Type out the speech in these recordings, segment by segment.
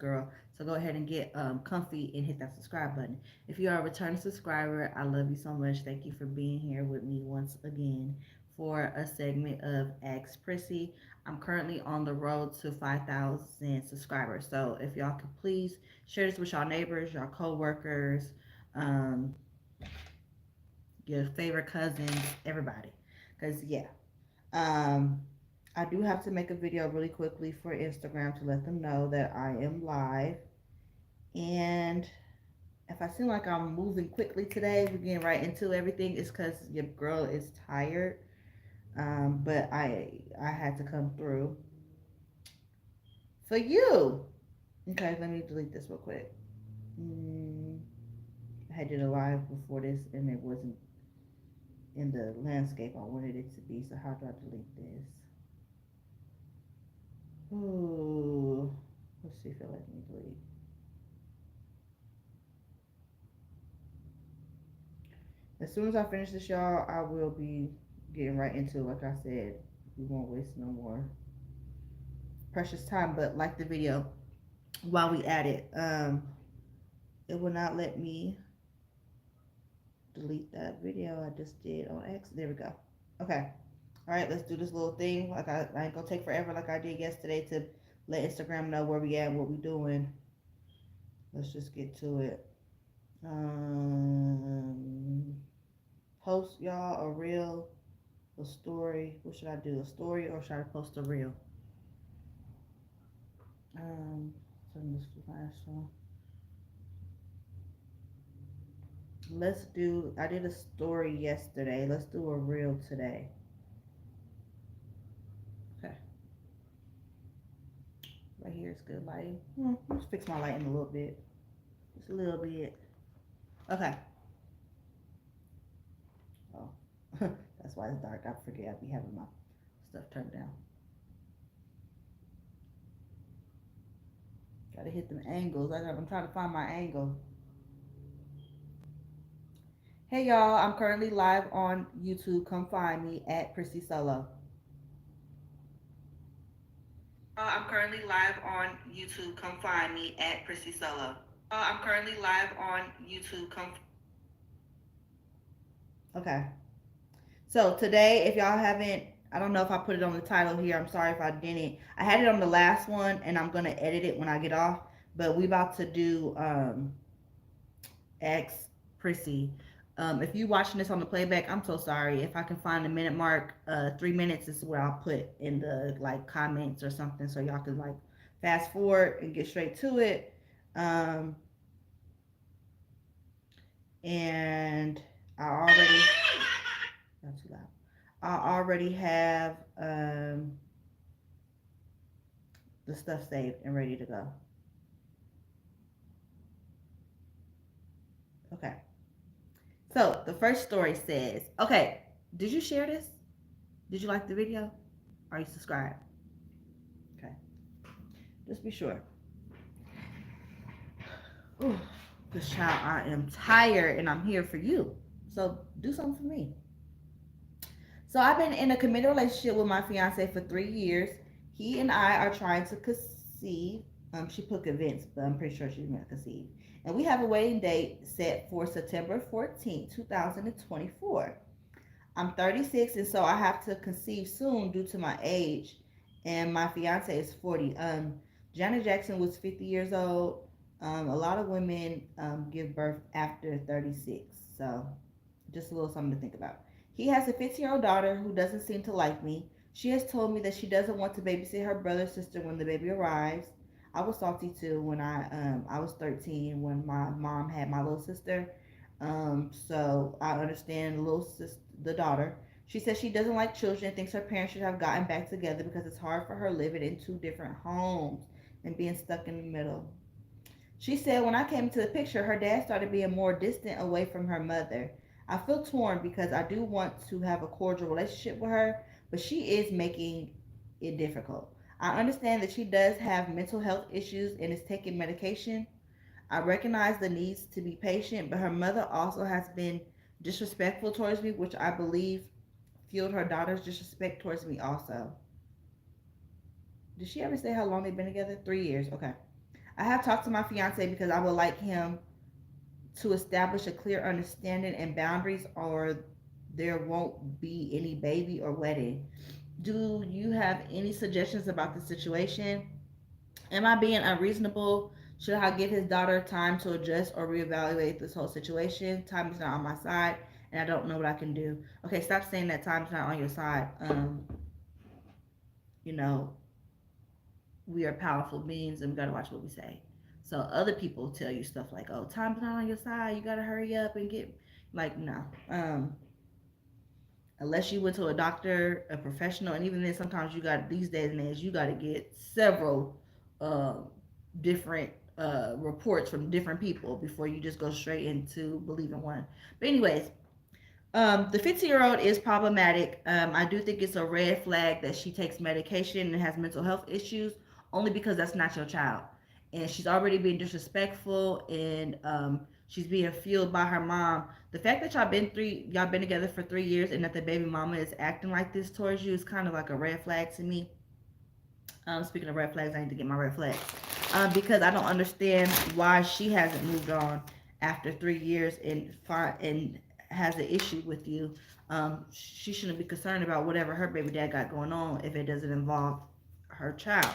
girl. So go ahead and get comfy and hit that subscribe button. If you are a returning subscriber, I love you so much. Thank you for being here with me once again for a segment of Ask Prissy. I'm currently on the road to 5,000 subscribers. So if y'all could please share this with y'all neighbors, y'all co-workers, um, your favorite cousins, everybody. Because, yeah. Um, I do have to make a video really quickly for Instagram to let them know that I am live. And if I seem like I'm moving quickly today, we're getting right into everything, it's because your girl is tired. But I had to come through for you. Okay, let me delete this real quick. Mm, I had did a live before this and it wasn't in the landscape I wanted it to be. So how do I delete this? Ooh, let's see if it lets me delete. As soon as I finish this, y'all, I will be getting right into it. Like I said, we won't waste no more precious time. But like the video, while we at it, it will not let me delete that video I just did on X. There we go. Okay. All right, let's do this little thing. Like I ain't gonna take forever like I did yesterday to let Instagram know where we at, what we doing. Let's just get to it. Um, Post y'all a reel, a story. What should I do? A story or should I post a reel? Turn this flash on. Let's do. I did a story yesterday. Let's do a reel today. Okay. Right here is good lighting. Let's fix my lighting a little bit. Just a little bit. Okay. Oh, that's why it's dark. I forget I be having my stuff turned down. Gotta hit them angles. I'm trying to find my angle. Hey y'all, I'm currently live on YouTube. Come find me at Prissy Solo. I'm currently live on YouTube. Come find me at Prissy Solo. I'm currently live on YouTube. Come. Okay. So today, if y'all haven't, I don't know if I put it on the title here. I'm sorry if I didn't. I had it on the last one, and I'm gonna edit it when I get off. But we about to do X Prissy. If you watching this on the playback, I'm so sorry. If I can find the minute mark, 3 minutes is where I'll put in the like comments or something, so y'all can like fast forward and get straight to it. Um, and I already not too loud. I already have the stuff saved and ready to go. Okay. So the first story says, okay, did you share this? Did you like the video? Are you subscribed? Okay. Just be sure. Ooh, this child, I am tired and I'm here for you. So do something for me. So I've been in a committed relationship with my fiance for 3 years. He and I are trying to conceive. She put convince, but I'm pretty sure she meant conceive. And we have a wedding date set for September 14th, 2024. I'm 36, and so I have to conceive soon due to my age. And my fiance is 40. Janet Jackson was 50 years old. A lot of women give birth after 36. So just a little something to think about. He has a 15-year-old daughter who doesn't seem to like me. She has told me that she doesn't want to babysit her brother or sister when the baby arrives. I was salty too when I was 13 when my mom had my little sister. So I understand the little sister, the daughter. She says she doesn't like children and thinks her parents should have gotten back together because it's hard for her living in two different homes and being stuck in the middle. She said when I came into the picture, her dad started being more distant away from her mother. I feel torn because I do want to have a cordial relationship with her, but she is making it difficult. I understand that she does have mental health issues and is taking medication. I recognize the needs to be patient, but her mother also has been disrespectful towards me, which I believe fueled her daughter's disrespect towards me also. Did she ever say how long they've been together? 3 years. Okay. I have talked to my fiance because I would like him to establish a clear understanding and boundaries, or there won't be any baby or wedding. Do you have any suggestions about the situation? Am I being unreasonable? Should I give his daughter time to adjust or reevaluate this whole situation? Time is not on my side, and I don't know what I can do. Okay, stop saying that time's not on your side. You know, we are powerful beings, and we gotta watch what we say. So other people tell you stuff like, "Oh, time's not on your side. You gotta hurry up and get." Like, no. Unless you went to a doctor, a professional, and even then, sometimes you got these days and age, you got to get several uh, different reports from different people before you just go straight into believing one. But anyways, the 15-year-old is problematic. I do think it's a red flag that she takes medication and has mental health issues, only because that's not your child. And she's already being disrespectful, and she's being fueled by her mom. The fact that y'all been together for 3 years, and that the baby mama is acting like this towards you is kind of like a red flag to me. Speaking of red flags, I need to get my red flags, because I don't understand why she hasn't moved on after 3 years and has an issue with you. She shouldn't be concerned about whatever her baby dad got going on if it doesn't involve her child.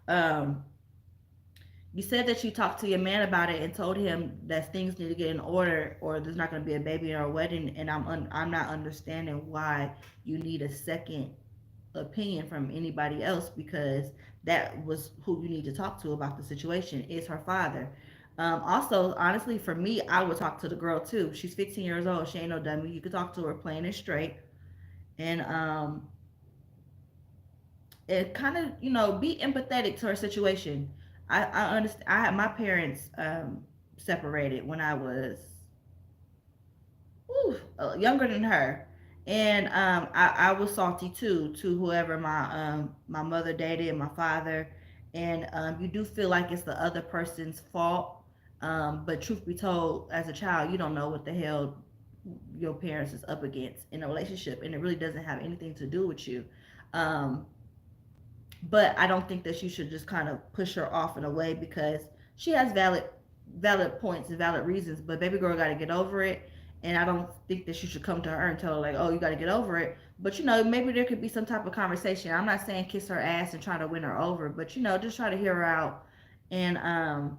Um, you said that you talked to your man about it and told him that things need to get in order, or there's not going to be a baby or a wedding. And I'm not understanding why you need a second opinion from anybody else, because that was who you need to talk to about the situation is her father. Also, honestly, for me, I would talk to the girl too. She's 15 years old. She ain't no dummy. You could talk to her plain and straight, and it kind of, be empathetic to her situation. I understand. I had my parents separated when I was younger than her, and I was salty too to whoever my mother dated and my father, and you do feel like it's the other person's fault, but truth be told, as a child, you don't know what the hell your parents is up against in a relationship, and it really doesn't have anything to do with you. Um, but I don't think that you should just kind of push her off in a way, because she has valid points and valid reasons. But baby girl got to get over it, and I don't think that you should come to her and tell her like, "Oh, you got to get over it." But maybe there could be some type of conversation. I'm not saying kiss her ass and try to win her over, but just try to hear her out, and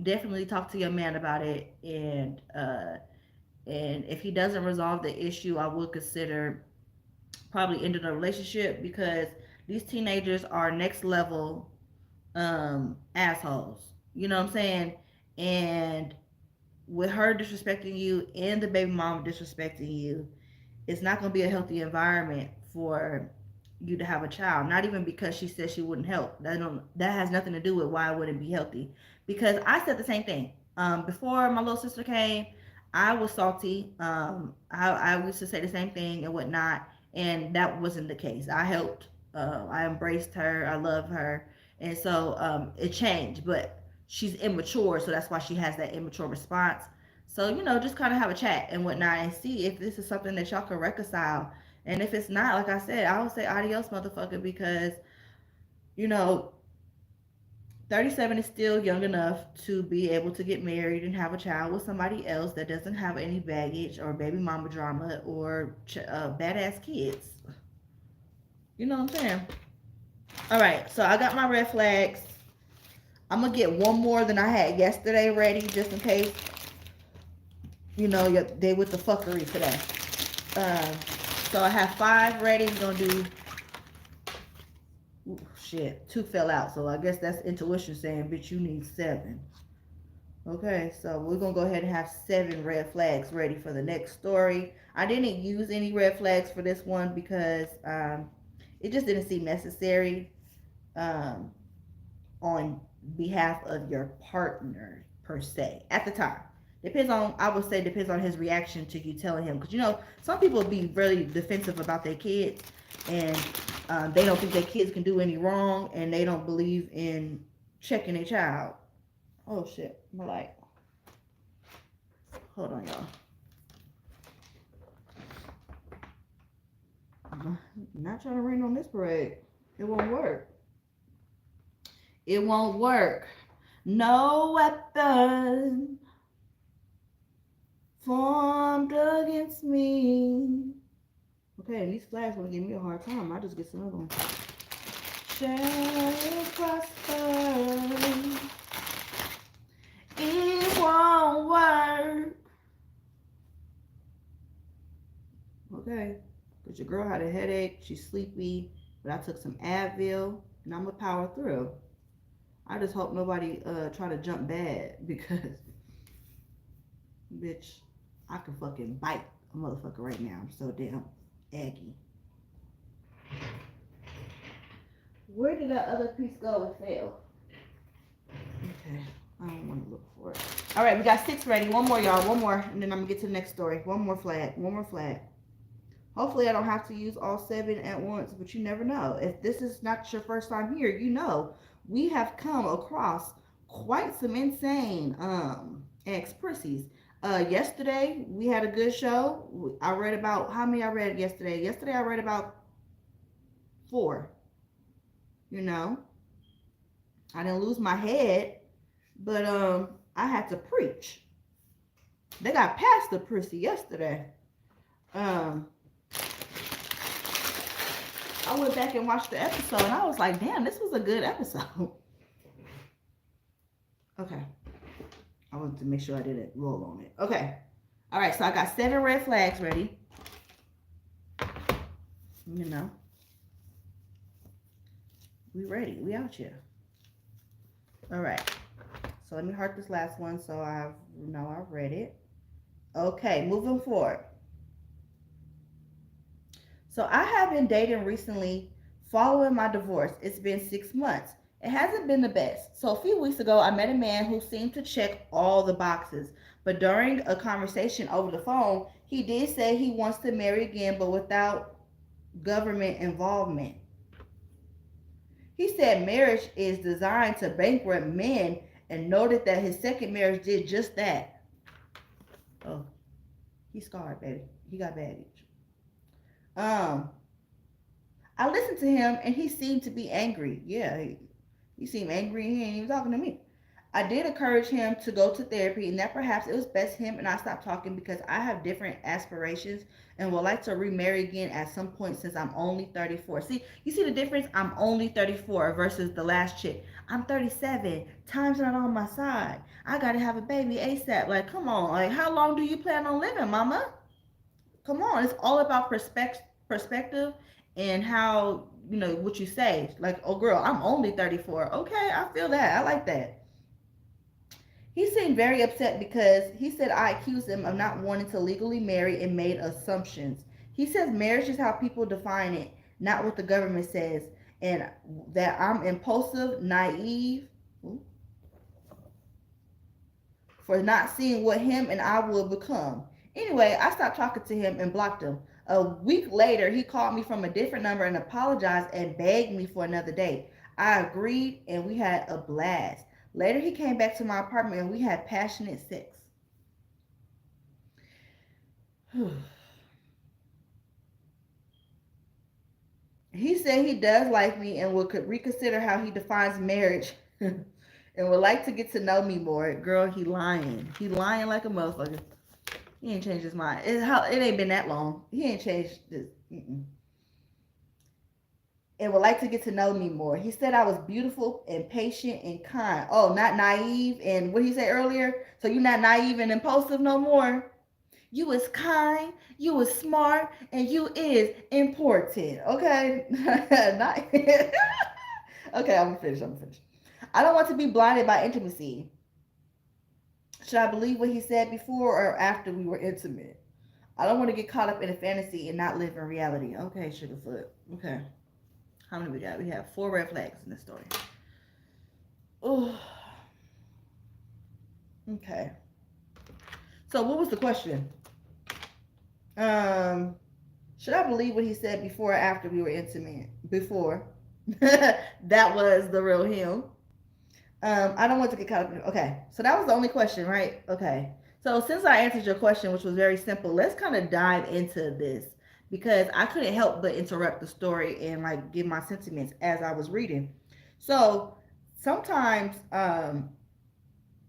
definitely talk to your man about it. And if he doesn't resolve the issue, I would consider probably ended a relationship, because these teenagers are next level assholes. You know what I'm saying? And with her disrespecting you and the baby mom disrespecting you, it's not going to be a healthy environment for you to have a child. Not even because she said she wouldn't help. That has nothing to do with why it wouldn't be healthy. Because I said the same thing. Before my little sister came, I was salty. I used to say the same thing and whatnot, and that wasn't the case. I helped. I embraced her. I love her, and so it changed. But she's immature, so that's why she has that immature response. So just kind of have a chat and whatnot, and see if this is something that y'all can reconcile. And if it's not, like I said, I would say adios, motherfucker, because you know 37 is still young enough to be able to get married and have a child with somebody else that doesn't have any baggage or baby mama drama or badass kids. You know what I'm saying? All right, so I got my red flags. I'm gonna get one more than I had yesterday ready, just in case they with the fuckery today. Um, so I have 5 ready. We're gonna do. Ooh, shit, 2 fell out, so I guess that's intuition saying, bitch, you need 7. Okay, so we're gonna go ahead and have 7 red flags ready for the next story. I didn't use any red flags for this one because it just didn't seem necessary um, on behalf of your partner per se at the time. I would say depends on his reaction to you telling him, because some people be really defensive about their kids, and they don't think their kids can do any wrong, and they don't believe in checking a child. Oh shit, my light. Hold on, y'all. I'm not trying to rain on this parade. It won't work. It won't work. No weapon formed against me. Okay, and these flags want to give me a hard time. I just get some other one. Shall prosper. It won't work. Okay, because your girl had a headache. She's sleepy, but I took some Advil, and I'm gonna power through. I just hope nobody try to jump bad because, bitch, I can fucking bite a motherfucker right now. I'm so damn aggy. Where did that other piece go and fail? Okay, I don't want to look for it. All right, we got 6 ready. One more, y'all. One more, and then I'm gonna get to the next story. One more flag. One more flag. Hopefully, I don't have to use all 7 at once, but you never know. If this is not your first time here, you know we have come across quite some insane ex Prissies. Yesterday we had a good show. I read about how many I read yesterday. Yesterday I read about 4. You know, I didn't lose my head, but I had to preach. They got past the Prissy yesterday. Um, I went back and watched the episode, and I was like, damn, this was a good episode. Okay. I wanted to make sure I didn't roll on it. Okay. All right, so I got 7 red flags ready. You know. We ready. We out here. All right. So let me heart this last one so I've read it. Okay, moving forward. So I have been dating recently following my divorce. It's been 6 months. It hasn't been the best. So a few weeks ago, I met a man who seemed to check all the boxes. But during a conversation over the phone, he did say he wants to marry again, but without government involvement. He said marriage is designed to bankrupt men and noted that his second marriage did just that. Oh, he's scarred, baby. He got baggage. I listened to him and he seemed to be angry. Yeah, he seemed angry and he ain't even talking to me. I did encourage him to go to therapy and that perhaps it was best him and I stopped talking because I have different aspirations and would like to remarry again at some point since I'm only 34. See, you see the difference? I'm only 34 versus the last chick. I'm 37. Time's not on my side. I gotta have a baby ASAP. Like, come on. Like, how long do you plan on living, mama? Come on. It's all about perspective and how, what you say. Like, oh girl, I'm only 34. Okay, I feel that. I like that. He seemed very upset because he said I accused him of not wanting to legally marry and made assumptions. He says marriage is how people define it, not what the government says, and that I'm impulsive, naive, for not seeing what him and I will become. Anyway, I stopped talking to him and blocked him. A week later, he called me from a different number and apologized and begged me for another date. I agreed and we had a blast. Later, he came back to my apartment and we had passionate sex. He said he does like me and would reconsider how he defines marriage and would like to get to know me more. Girl, he lying. He lying like a motherfucker. He ain't changed his mind. It ain't been that long. He ain't changed this. And would like to get to know me more. He said I was beautiful and patient and kind. Oh, not naive. And what he said earlier? So you not naive and impulsive no more? You is kind, you is smart, and you is important. Okay? Okay, I'm gonna finish. I don't want to be blinded by intimacy. Should I believe what he said before or after we were intimate? I don't want to get caught up in a fantasy and not live in reality. Okay, Sugarfoot. Okay. How many we got? We have 4 red flags in this story. Oh. Okay. So what was the question? Should I believe what he said before or after we were intimate? Before. That was the real him. I don't want to get caught up in. Okay. So that was the only question, right? Okay. So since I answered your question, which was very simple, let's kind of dive into this because I couldn't help but interrupt the story and give my sentiments as I was reading. So sometimes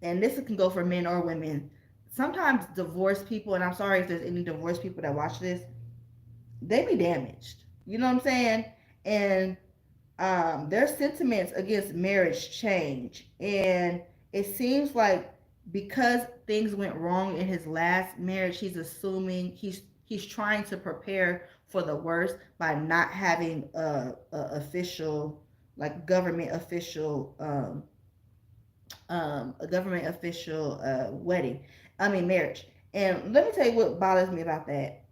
and this can go for men or women. Sometimes divorced people, and I'm sorry if there's any divorced people that watch this, they be damaged. You know what I'm saying? And their sentiments against marriage change, and it seems like because things went wrong in his last marriage, he's assuming he's trying to prepare for the worst by not having a official, like government official, a government official wedding. I mean marriage. And let me tell you what bothers me about that.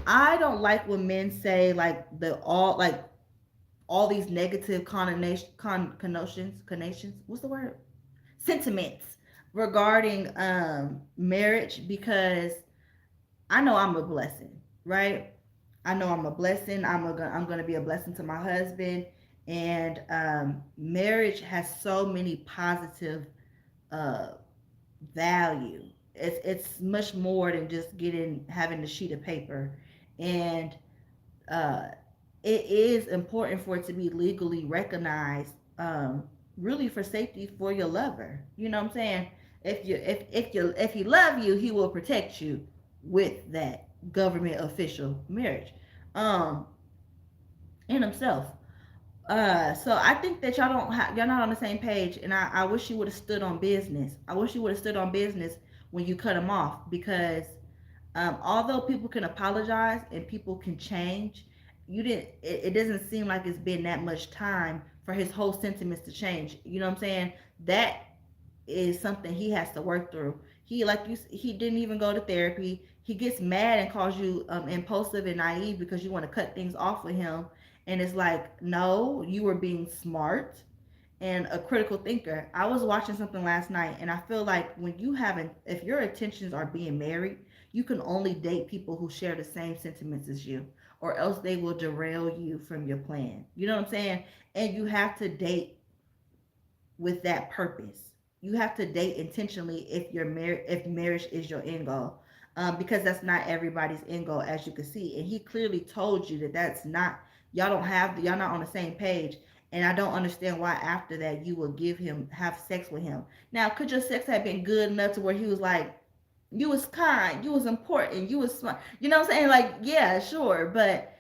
I don't like when men say like the all these negative connotations, what's the word, sentiments regarding marriage, because I know I'm a blessing, right? I know I'm a blessing. I'm gonna be a blessing to my husband, and marriage has so many positive uh, value. It's much more than just having the sheet of paper, and uh, it is important for it to be legally recognized, really for safety for your lover. You know what I'm saying? If he love you, he will protect you with that government official marriage, um, in himself. So I think that y'all not on the same page, and I wish you would have stood on business. I wish you would have stood on business when you cut him off, because although people can apologize and people can change, you didn't. It doesn't seem like it's been that much time for his whole sentiments to change. You know what I'm saying? That is something he has to work through. He didn't even go to therapy. He gets mad and calls you impulsive and naive because you want to cut things off with him. And it's like, no, you were being smart and a critical thinker. I was watching something last night, and I feel like when you haven't, if your intentions are being married, you can only date people who share the same sentiments as you, or else they will derail you from your plan. You know what I'm saying? And you have to date with that purpose. You have to date intentionally if you're married, if marriage is your end goal, because that's not everybody's end goal, as you can see. And he clearly told you that that's not. Y'all not on the same page. And I don't understand why after that you will have sex with him. Now, could your sex have been good enough to where he was like, you was kind, you was important, you was smart? You know what I'm saying? Like, yeah, sure, but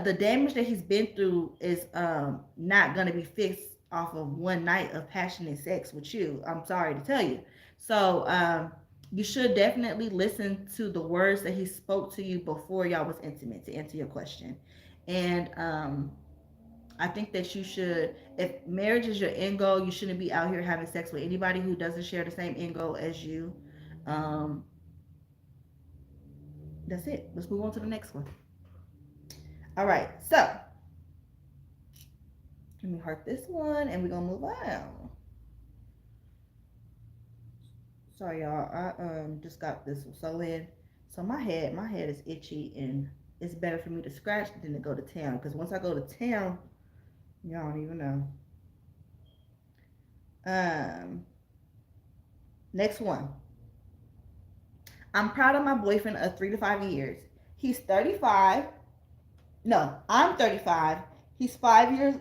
the damage that he's been through is not gonna be fixed off of one night of passionate sex with you. I'm sorry to tell you. So you should definitely listen to the words that he spoke to you before y'all was intimate, to answer your question. And I think that you should, if marriage is your end goal, you shouldn't be out here having sex with anybody who doesn't share the same end goal as you. Um, that's it. Let's move on to the next one. All right, so let me heart this one, and we're gonna move on. Sorry, y'all. I just got this so in. So my head is itchy, and it's better for me to scratch than to go to town. Because once I go to town, y'all don't even know. Um, Next one. I'm proud of my boyfriend of 3 to 5 years. He's 35. No, I'm 35. He's 5 years.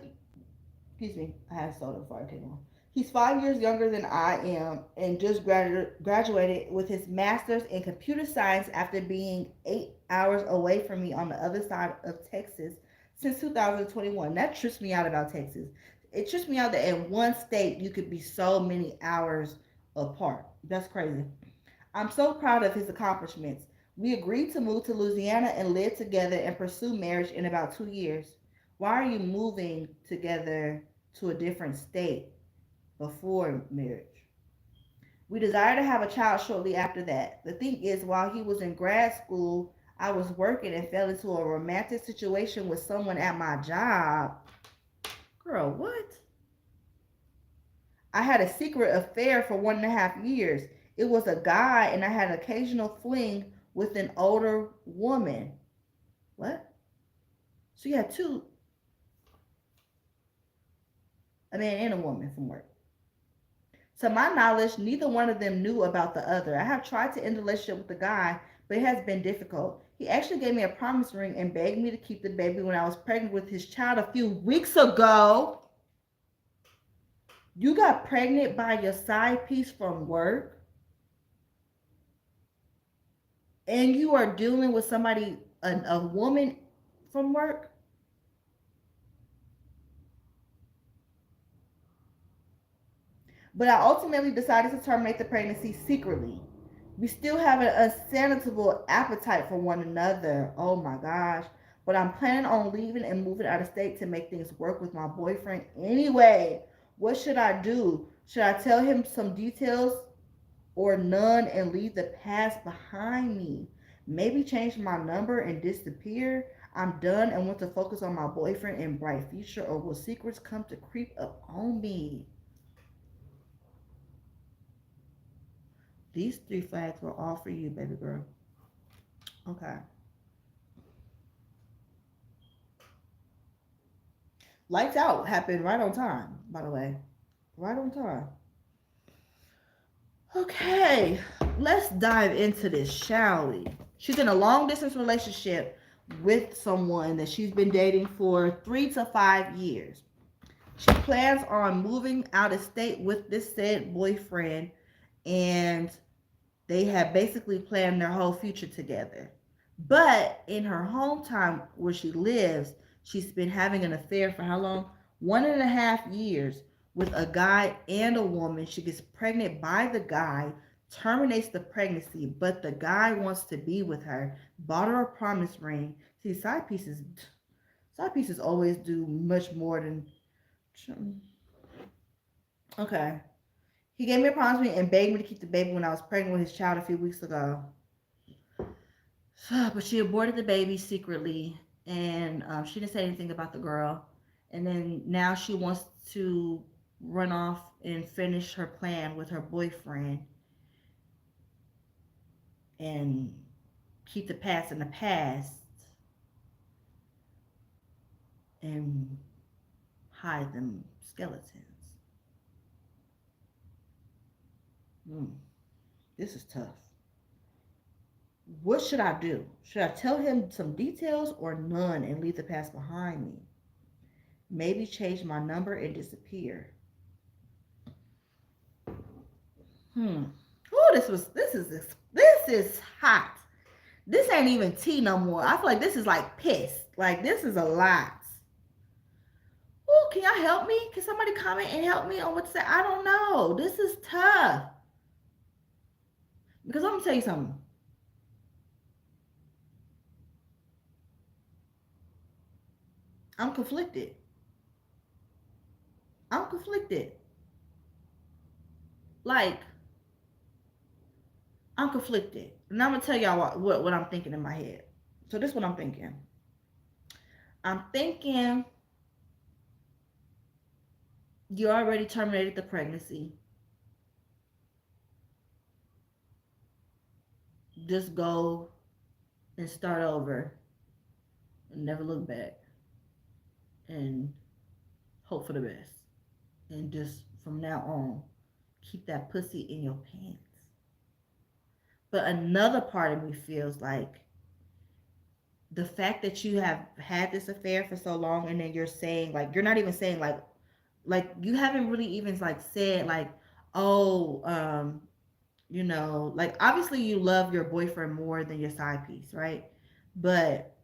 Excuse me. I had soda before I came on. He's 5 years younger than I am, and just graduated with his master's in computer science after being 8 hours away from me on the other side of Texas since 2021. That trips me out about Texas. It trips me out that in one state you could be so many hours apart. That's crazy. I'm so proud of his accomplishments. We agreed to move to Louisiana and live together and pursue marriage in about 2 years. Why are you moving together to a different state before marriage? We desire to have a child shortly after that. The thing is, while he was in grad school, I was working and fell into a romantic situation with someone at my job. Girl, what? I had a secret affair for 1.5 years. It was a guy, and I had an occasional fling with an older woman. What? So you had a man and a woman from work. To my knowledge, neither one of them knew about the other. I have tried to end the relationship with the guy, but it has been difficult. He actually gave me a promise ring and begged me to keep the baby when I was pregnant with his child a few weeks ago. You got pregnant by your side piece from work, and you are dealing with somebody, a woman from work. But I ultimately decided to terminate the pregnancy secretly. We still have an unsanitable appetite for one another. Oh my gosh. But I'm planning on leaving and moving out of state to make things work with my boyfriend anyway. What should I do? Should I tell him some details or none and leave the past behind me? Maybe change my number and disappear? I'm done and want to focus on my boyfriend and bright future, or will secrets come to creep up on me? These three flags were all for you, baby girl. Okay. Lights out happened right on time, by the way. Right on time. Okay, let's dive into this, shall we? She's in a long distance relationship with someone that she's been dating for 3 to 5 years. She plans on moving out of state with this said boyfriend, and they have basically planned their whole future together. But in her hometown where she lives, she's been having an affair for how long? 1.5 years with a guy and a woman. She gets pregnant by the guy, terminates the pregnancy, but the guy wants to be with her, bought her a promise ring. See, side pieces always do much more than. Okay. He gave me a promise ring and begged me to keep the baby when I was pregnant with his child a few weeks ago. But she aborted the baby secretly, and she didn't say anything about the girl. And then now she wants to run off and finish her plan with her boyfriend and keep the past in the past and hide them skeletons. Hmm. This is tough. What should I do? Should I tell him some details or none and leave the past behind me? Maybe change my number and disappear. Oh, this is hot. This ain't even tea no more. I feel like this is like piss. Like this is a lot. Oh, can y'all help me? Can somebody comment and help me on what to say? I don't know. This is tough. Because I'm gonna tell you something. I'm conflicted. I'm conflicted. Like, I'm conflicted. And I'm gonna tell y'all what I'm thinking in my head. So this is what I'm thinking. I'm thinking you already terminated the pregnancy. Just go and start over and never look back and hope for the best. And just from now on, keep that pussy in your pants. But another part of me feels like the fact that you have had this affair for so long, and then you're saying, like, you're not even saying like you haven't really even like said like, oh, like obviously you love your boyfriend more than your side piece, right? But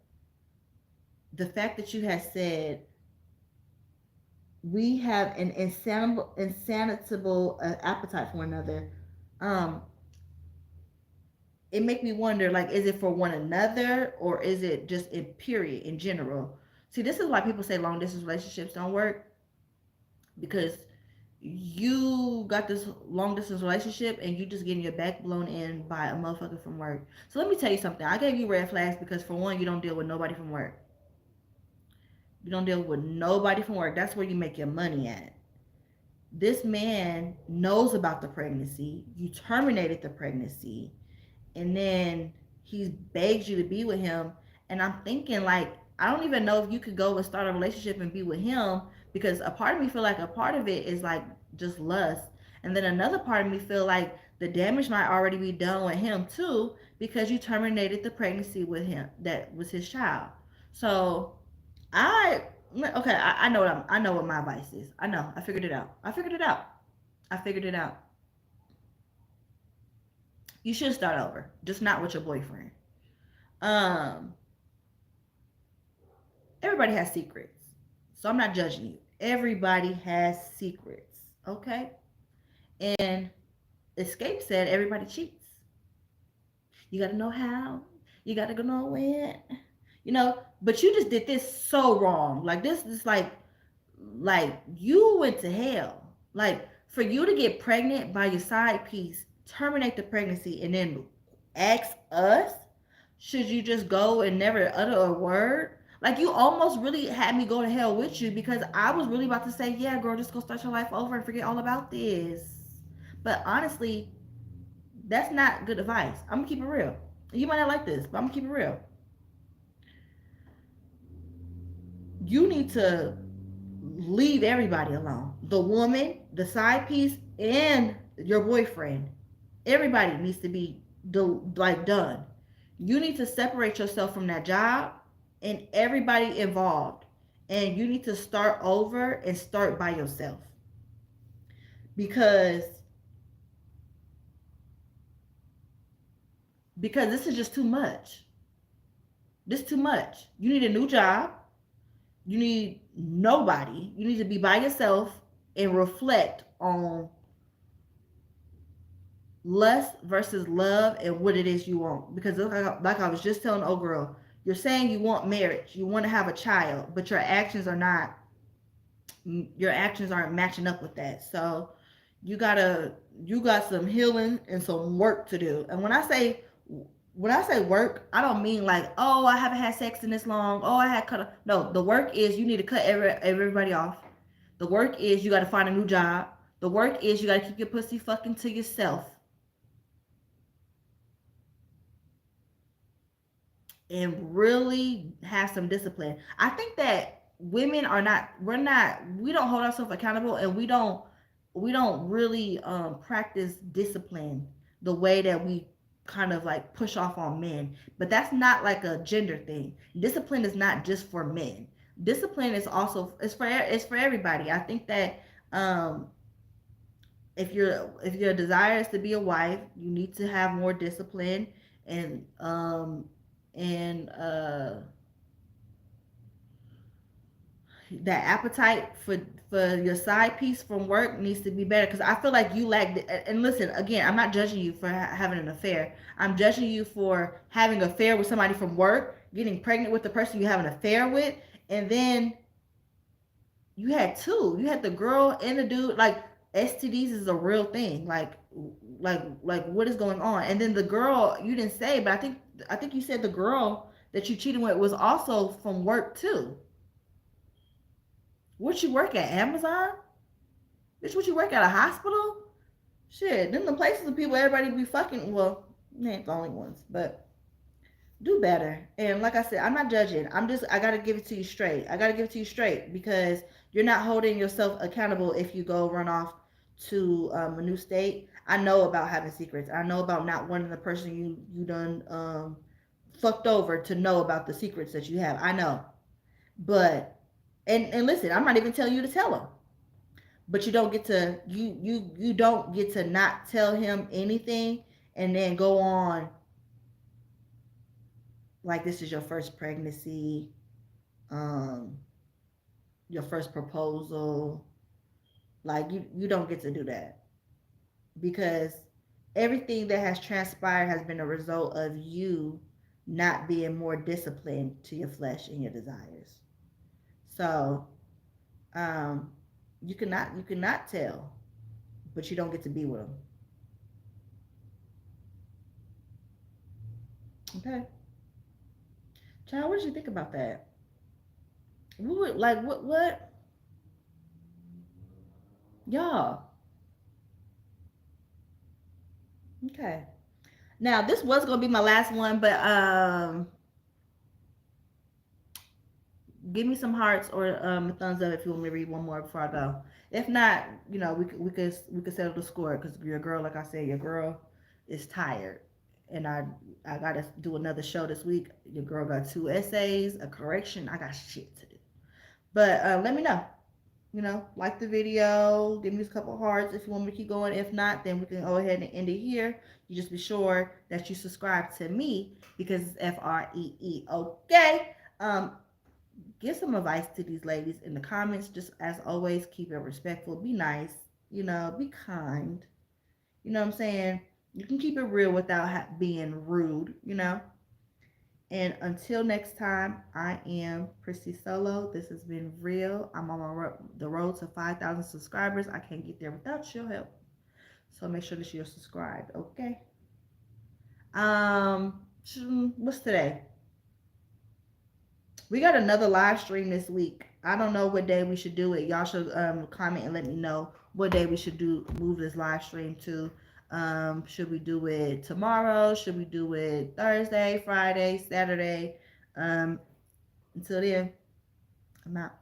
the fact that you have said we have an insanitable appetite for one another, um, it make me wonder, like, is it for one another or is it just in period in general? See, this is why people say long distance relationships don't work, because you got this long distance relationship and you just getting your back blown in by a motherfucker from work. So let me tell you something. I gave you red flags because for one, you don't deal with nobody from work. You don't deal with nobody from work. That's where you make your money at. This man knows about the pregnancy. You terminated the pregnancy, and then he begs you to be with him. And I'm thinking, like, I don't even know if you could go and start a relationship and be with him, because a part of me feel like a part of it is like just lust, and then another part of me feel like the damage might already be done with him too, because you terminated the pregnancy with him that was his child. So I Okay, I know what I know what my advice is. I know. I figured it out. I figured it out. I figured it out. You should start over, just not with your boyfriend. Um, Everybody has secrets, so I'm not judging you. Everybody has secrets, okay? And Escape said everybody cheats. You got to know how. You got to know when. But you just did this so wrong. Like this is like you went to hell. Like for you to get pregnant by your side piece, terminate the pregnancy, and then ask us, should you just go and never utter a word? Like you almost really had me go to hell with you because I was really about to say, yeah, girl, just go start your life over and forget all about this. But honestly, that's not good advice. I'm gonna keep it real. You might not like this, but I'm gonna keep it real. You need to leave everybody alone. The woman, the side piece, and your boyfriend. Everybody needs to be done. You need to separate yourself from that job and everybody involved. And you need to start over and start by yourself. Because this is just too much. This is too much. You need a new job. You need nobody. You need to be by yourself and reflect on lust versus love and what it is you want. Because like I was just telling old girl, you're saying you want marriage, you want to have a child, but your actions aren't matching up with that. So you got some healing and some work to do. And when I say work, I don't mean like, oh, I haven't had sex in this long. Oh, I had cut. No, the work is you need to cut everybody off. The work is you got to find a new job. The work is you got to keep your pussy fucking to yourself and really have some discipline. I think that women are not we don't hold ourselves accountable and we don't really practice discipline the way that we kind of like push off on men. But that's not like a gender thing. Discipline is not just for men. Discipline is also it's for everybody. I think that if your desire is to be a wife, you need to have more discipline and and that appetite for your side piece from work needs to be better because I feel like you lack and listen again, I'm not judging you for having an affair. I'm judging you for having an affair with somebody from work, getting pregnant with the person you have an affair with, and then you had the girl and the dude. Like STDs is a real thing. Like what is going on? And then the girl, you didn't say, but I think you said the girl that you cheated with was also from work too. What you work at, Amazon? Bitch, what you work at, a hospital? Shit, them the places of people everybody be fucking. Well, they ain't the only ones, but do better. And like I said, I'm not judging. I gotta give it to you straight. I gotta give it to you straight because you're not holding yourself accountable if you go run off to a new state. I know about having secrets. I know about not wanting the person you done fucked over to know about the secrets that you have. I know, but and listen, I'm not even telling you to tell them, but you don't get to not tell him anything and then go on like this is your first pregnancy, um, your first proposal. Like you don't get to do that because everything that has transpired has been a result of you not being more disciplined to your flesh and your desires. So um, you cannot tell, but you don't get to be with them. Okay, child, what did you think about that? What y'all? Okay. Now this was gonna be my last one, but give me some hearts or a thumbs up if you want me to read one more before I go. If not, we could settle the score because your girl, like I said, your girl is tired, and I gotta do another show this week. Your girl got two essays, a correction. I got shit to do. But let me know. Like the video, give me a couple hearts if you want me to keep going. If not, then we can go ahead and end it here. You just be sure that you subscribe to me because it's FREE. Okay. Give some advice to these ladies in the comments. Just as always, keep it respectful. Be nice. Be kind. You know what I'm saying? You can keep it real without being rude. And until next time, I am Prissy Solo. This has been real. I'm on the road to 5,000 subscribers. I can't get there without your help. So make sure that you're subscribed, okay? Um, what's today? We got another live stream this week. I don't know what day we should do it. Y'all should comment and let me know what day we should move this live stream to. Should we do it tomorrow? Should we do it Thursday, Friday, Saturday? Until then, I'm out.